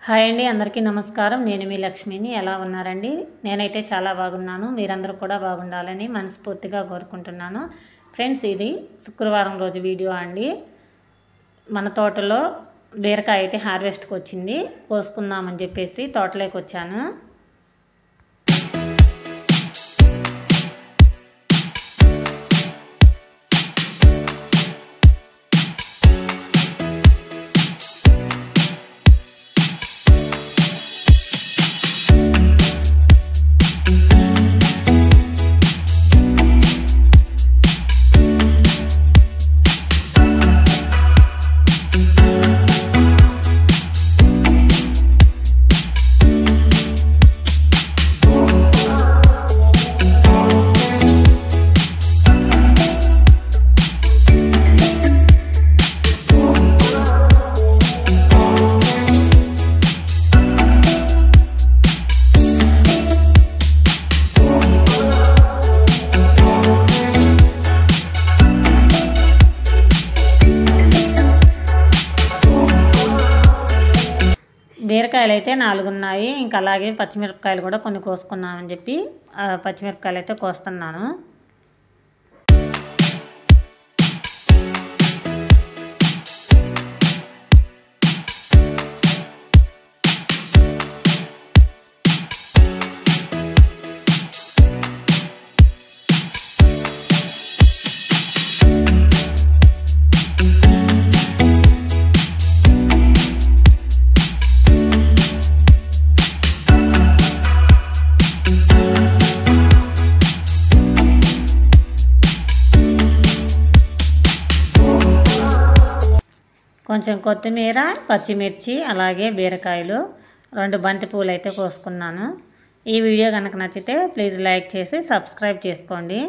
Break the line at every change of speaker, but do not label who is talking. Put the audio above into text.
Hi అండి, అందరికీ నమస్కారం. నేను మీ లక్ష్మిని. ఎలా ఉన్నారండి? నేనైతే చాలా బాగున్నాను. మీరందరూ కూడా బాగుండాలని మనస్ఫూర్తిగా కోరుకుంటున్నాను. ఫ్రెండ్స్, ఇది శుక్రవారం రోజు వీడియో అండి. మన తోటలో బీరకాయ అయితే హార్వెస్ట్కి వచ్చింది. కోసుకుందామని చెప్పేసి తోటలోకి వచ్చాను. బీరకాయలు అయితే 4 ఉన్నాయి. ఇంకా అలాగే పచ్చిమిరపకాయలు కూడా కొన్ని కోసుకున్నామని చెప్పి పచ్చిమిరపకాయలు అయితే కోస్తున్నాను. కొంచెం కొత్తిమీర, పచ్చిమిర్చి, అలాగే బీరకాయలు, 2 బంతి పూలు అయితే కోసుకున్నాను. ఈ వీడియో కనుక నచ్చితే ప్లీజ్ లైక్ చేసి సబ్స్క్రైబ్ చేసుకోండి.